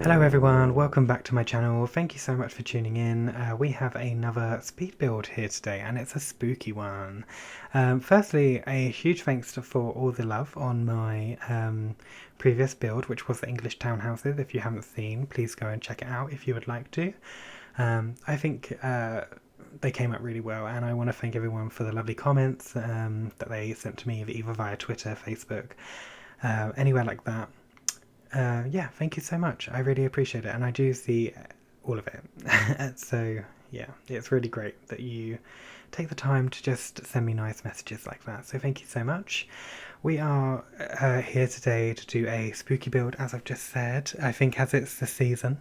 Hello everyone, welcome back to my channel. Thank you so much for tuning in. We have another speed build here today and it's a spooky one. Firstly, a huge thanks for all the love on my previous build, which was the English townhouses. If you haven't seen, please go and check it out if you would like to. I think they came out really well, and I want to thank everyone for the lovely comments that they sent to me either via Twitter, Facebook, anywhere like that. Yeah, thank you so much. I really appreciate it, and I do see all of it. So yeah, it's really great that you take the time to just send me nice messages like that. So thank you so much. We are here today to do a spooky build, as I've just said. I think as it's the season,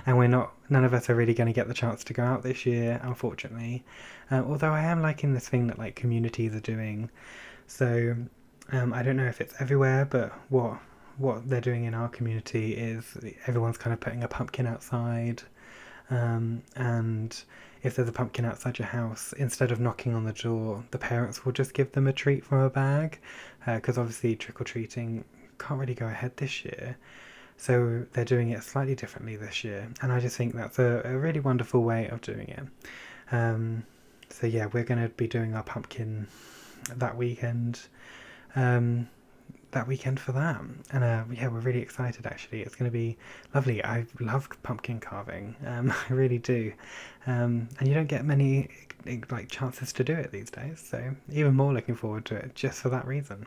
and none of us are really going to get the chance to go out this year, unfortunately. Although I am liking this thing that like communities are doing. So I don't know if it's everywhere, but what they're doing in our community is everyone's kind of putting a pumpkin outside, and if there's a pumpkin outside your house, instead of knocking on the door, the parents will just give them a treat from a bag, because obviously trick-or-treating can't really go ahead this year, so they're doing it slightly differently this year, and I just think that's a really wonderful way of doing it. So yeah, we're going to be doing our pumpkin that weekend. For that, and yeah, we're really excited. Actually, it's going to be lovely. I love pumpkin carving. I really do, and you don't get many like chances to do it these days, so even more looking forward to it just for that reason.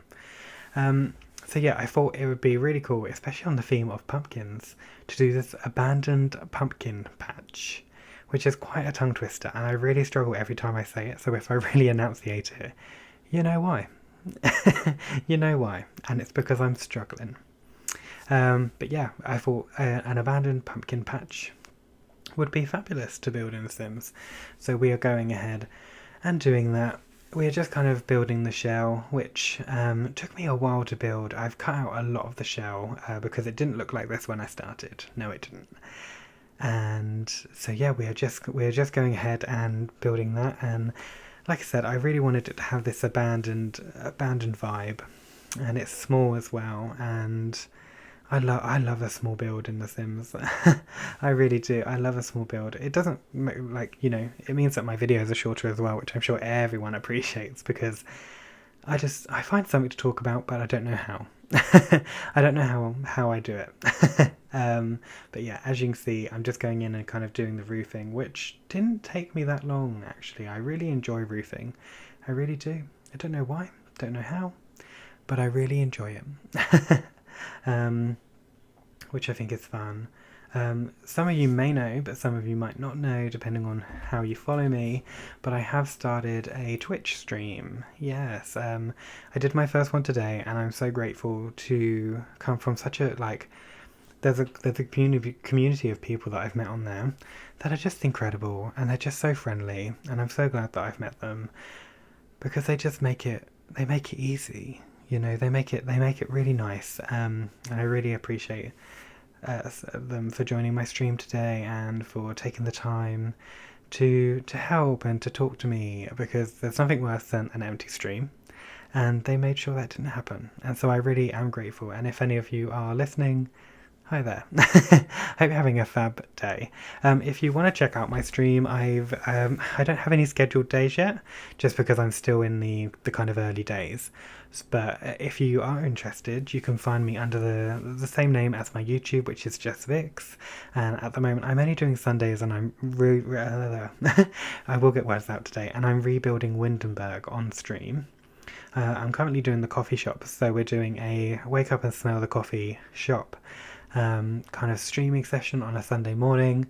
So yeah, I thought it would be really cool, especially on the theme of pumpkins, to do this abandoned pumpkin patch, which is quite a tongue twister, and I really struggle every time I say it, so if I really enunciate it, you know why. You know why, and it's because I'm struggling. But yeah, I thought an abandoned pumpkin patch would be fabulous to build in The Sims, so we are going ahead and doing that. We're just kind of building the shell, which took me a while to build. I've cut out a lot of the shell because it didn't look like this when I started. No, it didn't. And so yeah, we're just going ahead and building that, and like I said, I really wanted it to have this abandoned vibe, and it's small as well, and I love a small build in The Sims. I really do. I love a small build. It doesn't, like, you know, it means that my videos are shorter as well, which I'm sure everyone appreciates, because I find something to talk about, but I don't know how. I don't know how I do it. But yeah, as you can see, I'm just going in and kind of doing the roofing, which didn't take me that long, actually. I really enjoy roofing. I really do. I don't know why, don't know how, but I really enjoy it. Which I think is fun. Some of you may know, but some of you might not know, depending on how you follow me, but I have started a Twitch stream. Yes, I did my first one today, and I'm so grateful to come from such a, like, there's a community of people that I've met on there that are just incredible, and they're just so friendly, and I'm so glad that I've met them, because they make it easy, you know, they make it really nice, and I really appreciate them for joining my stream today and for taking the time to help and to talk to me, because there's nothing worse than an empty stream, and they made sure that didn't happen, and so I really am grateful. And if any of you are listening, hi there. Hope you're having a fab day. If you want to check out my stream, I don't have any scheduled days yet, just because I'm still in the kind of early days. But if you are interested, you can find me under the same name as my YouTube, which is JustVyxx. And at the moment, I'm only doing Sundays, and I will get words out today. And I'm rebuilding Windenburg on stream. I'm currently doing the coffee shop, so we're doing a wake up and smell the coffee shop kind of streaming session on a Sunday morning,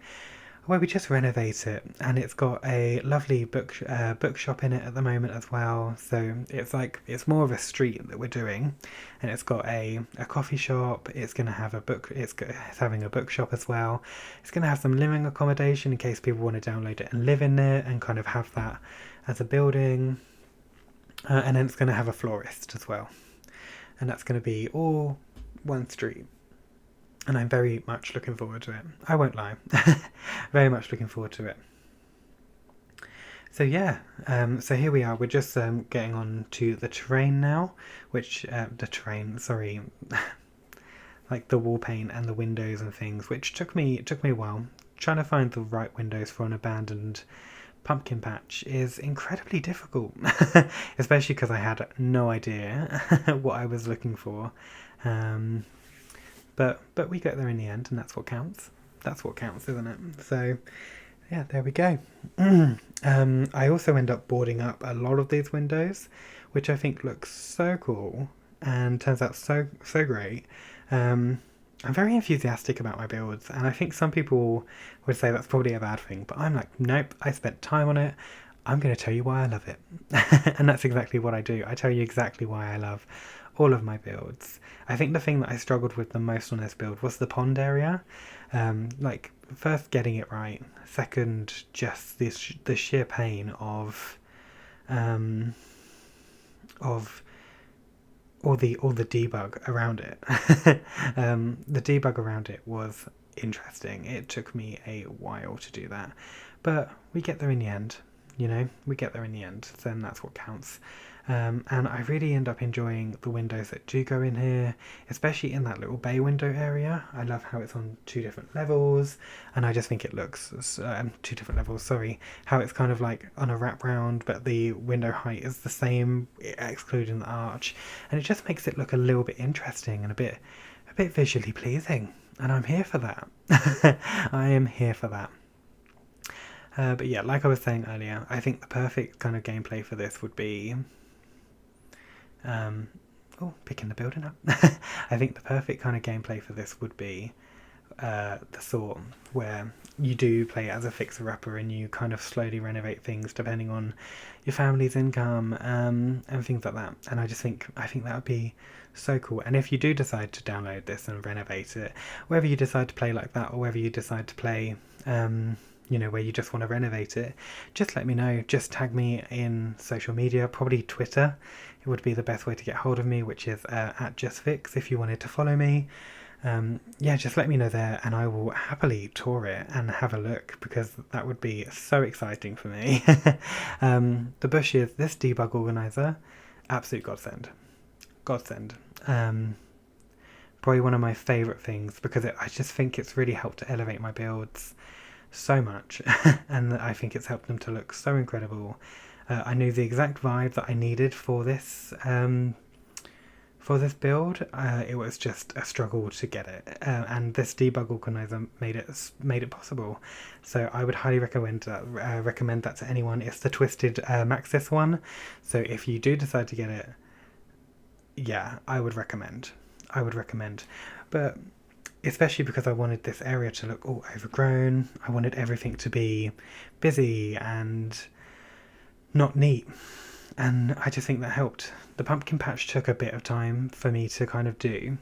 where we just renovate it, and it's got a lovely bookshop in it at the moment as well. So it's more of a street that we're doing, and it's got a coffee shop. It's going to have it's having a bookshop as well. It's going to have some living accommodation in case people want to download it and live in it and kind of have that as a building, and then it's going to have a florist as well, and that's going to be all one street. And I'm very much looking forward to it. I won't lie. Very much looking forward to it. So yeah, so here we are. We're just getting on to the terrain now, which, sorry, like the wall paint and the windows and things, which took me a while. Trying to find the right windows for an abandoned pumpkin patch is incredibly difficult, especially because I had no idea what I was looking for. But we get there in the end, and that's what counts. That's what counts, isn't it? So yeah, there we go. I also end up boarding up a lot of these windows, which I think looks so cool and turns out so great. I'm very enthusiastic about my builds, and I think some people would say that's probably a bad thing, but I'm like, nope, I spent time on it. I'm going to tell you why I love it. And that's exactly what I do. I tell you exactly why I love all of my builds. I think the thing that I struggled with the most on this build was the pond area. Like, first getting it right, second just the sheer pain of all the debug around it. The debug around it was interesting. It took me a while to do that, but we get there in the end. You know, we get there in the end, then that's what counts. And I really end up enjoying the windows that do go in here, especially in that little bay window area. I love how it's on 2 different levels, and I just think it looks 2 different levels, sorry, how it's kind of like on a wrap round, but the window height is the same, excluding the arch, and it just makes it look a little bit interesting and a bit visually pleasing, and I'm here for that. I am here for that. But yeah, like I was saying earlier, I think the perfect kind of gameplay for this would be picking the building up. I think the perfect kind of gameplay for this would be the sort where you do play as a fixer-upper and you kind of slowly renovate things depending on your family's income and things like that. And I think that would be so cool. And if you do decide to download this and renovate it, whether you decide to play like that or whether you decide to play where you just want to renovate it, just let me know. Just tag me in social media, probably Twitter. It would be the best way to get hold of me, which is at JustVyxx if you wanted to follow me. Just let me know there, and I will happily tour it and have a look, because that would be so exciting for me. The bushes, this debug organizer, absolute godsend. Probably one of my favourite things, because I just think it's really helped to elevate my builds so much, and I think it's helped them to look so incredible. I knew the exact vibe that I needed for this build. It was just a struggle to get it, and this debug organizer made it possible. So I would highly recommend that to anyone. It's the Twisted Maxis one, so if you do decide to get it, yeah, I would recommend. But especially because I wanted this area to look all overgrown. I wanted everything to be busy and not neat. And I just think that helped. The pumpkin patch took a bit of time for me to kind of do.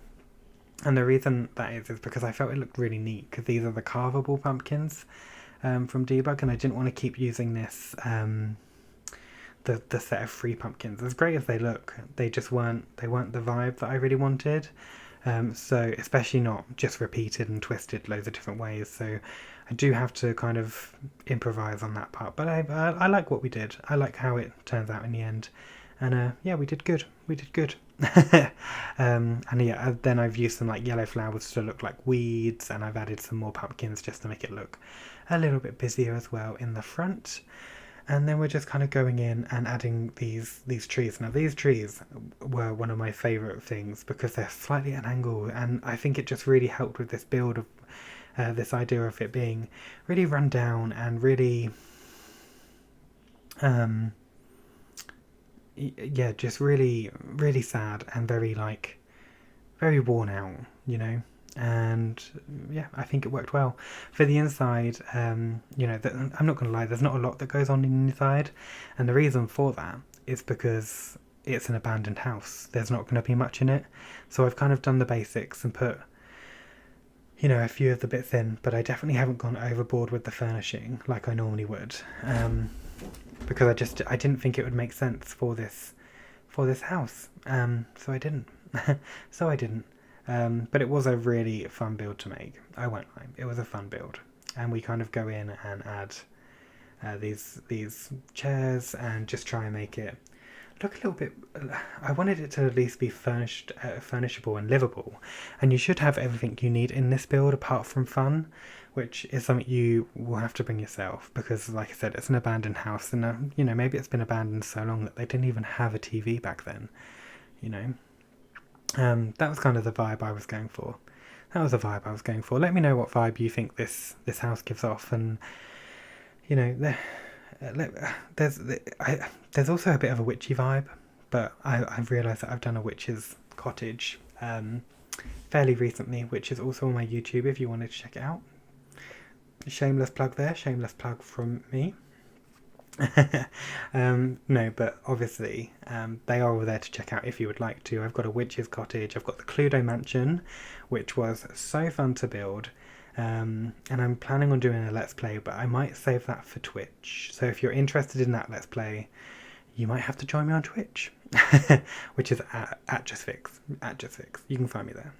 And the reason that is because I felt it looked really neat, because these are the carvable pumpkins from Debug, and I didn't want to keep using this, the set of 3 pumpkins. As great as they look, they weren't the vibe that I really wanted. So especially not just repeated and twisted loads of different ways, so I do have to kind of improvise on that part, but I like what we did. I like how it turns out in the end, and we did good. And yeah, then I've used some like yellow flowers to look like weeds, and I've added some more pumpkins just to make it look a little bit busier as well in the front. And then we're just kind of going in and adding these trees. Now, these trees were one of my favourite things because they're slightly at an angle, and I think it just really helped with this build of this idea of it being really run down and really, just really, really sad and very worn out, And I think it worked well. For the inside, I'm not going to lie, there's not a lot that goes on inside, and the reason for that is because it's an abandoned house. There's not going to be much in it, so I've kind of done the basics and put a few of the bits in, but I definitely haven't gone overboard with the furnishing like I normally would, because I didn't think it would make sense for this house, so I didn't. But it was a really fun build to make. I won't lie, it was a fun build, and we kind of go in and add these chairs and just try and make it look a little bit. I wanted it to at least be furnishable and livable, and you should have everything you need in this build apart from fun, which is something you will have to bring yourself because, like I said, it's an abandoned house, and you know, maybe it's been abandoned so long that they didn't even have a TV back then. You know, that was kind of the vibe I was going for. Let me know what vibe you think this house gives off, and you know, there's also a bit of a witchy vibe, but I've realised that I've done a witch's cottage fairly recently, which is also on my YouTube if you wanted to check it out. Shameless plug there, shameless plug from me. No, but obviously they are all there to check out if you would like to. I've got a witch's cottage, I've got the Cluedo mansion, which was so fun to build. And I'm planning on doing a let's play, but I might save that for Twitch. So if you're interested in that let's play, you might have to join me on Twitch, which is at JustVyxx. You can find me there.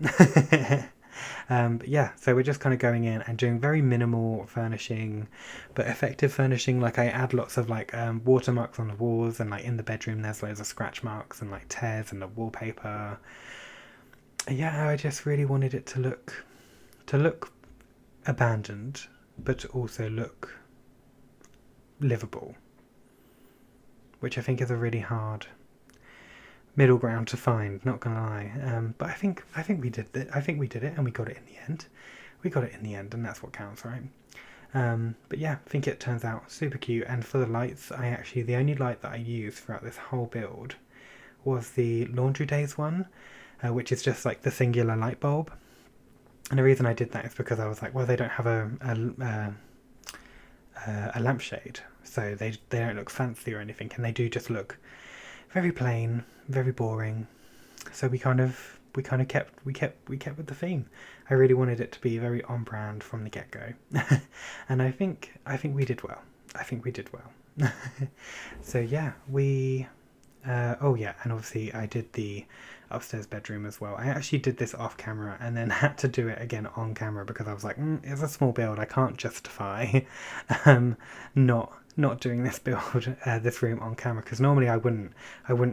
But yeah, so we're just kind of going in and doing very minimal furnishing, but effective furnishing. Like I add lots of like watermarks on the walls, and like in the bedroom there's loads of scratch marks and like tears in the wallpaper. Yeah, I just really wanted it to look abandoned, but also look livable, which I think is a really hard middle ground to find, not gonna lie. But I think we did it. I think we did it, and we got it in the end. And that's what counts, right? But yeah, I think it turns out super cute. And for the lights, the only light that I used throughout this whole build was the Laundry Days one, which is just like the singular light bulb. And the reason I did that is because I was like, well, they don't have a lampshade, so they don't look fancy or anything, and they do just look very plain, very boring. So we kept with the theme. I really wanted it to be very on brand from the get-go, and I think we did well. So yeah, oh yeah, and obviously I did the upstairs bedroom as well. I actually did this off camera and then had to do it again on camera because I was like, it's a small build, I can't justify not doing this build, this room on camera, because normally I wouldn't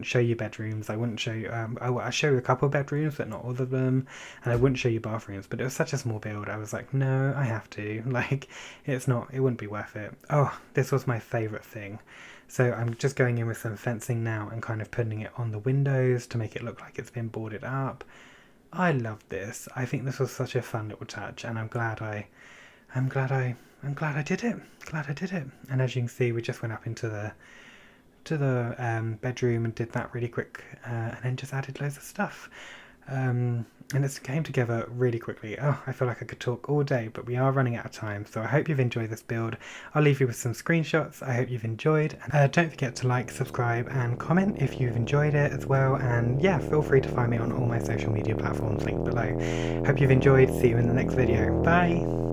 show you bedrooms, I wouldn't show you, I show you a couple of bedrooms but not all of them, and I wouldn't show you bathrooms, but it was such a small build, I was like, no, I have to, like, it wouldn't be worth it. Oh, this was my favourite thing. So I'm just going in with some fencing now and kind of putting it on the windows to make it look like it's been boarded up. I love this. I think this was such a fun little touch, and I'm glad I did it. And as you can see, we just went up into the bedroom and did that really quick, and then just added loads of stuff. And it came together really quickly. Oh, I feel like I could talk all day, but we are running out of time, so I hope you've enjoyed this build. I'll leave you with some screenshots. I hope you've enjoyed. Don't forget to like, subscribe, and comment if you've enjoyed it as well. And yeah, feel free to find me on all my social media platforms linked below. Hope you've enjoyed. See you in the next video. Bye!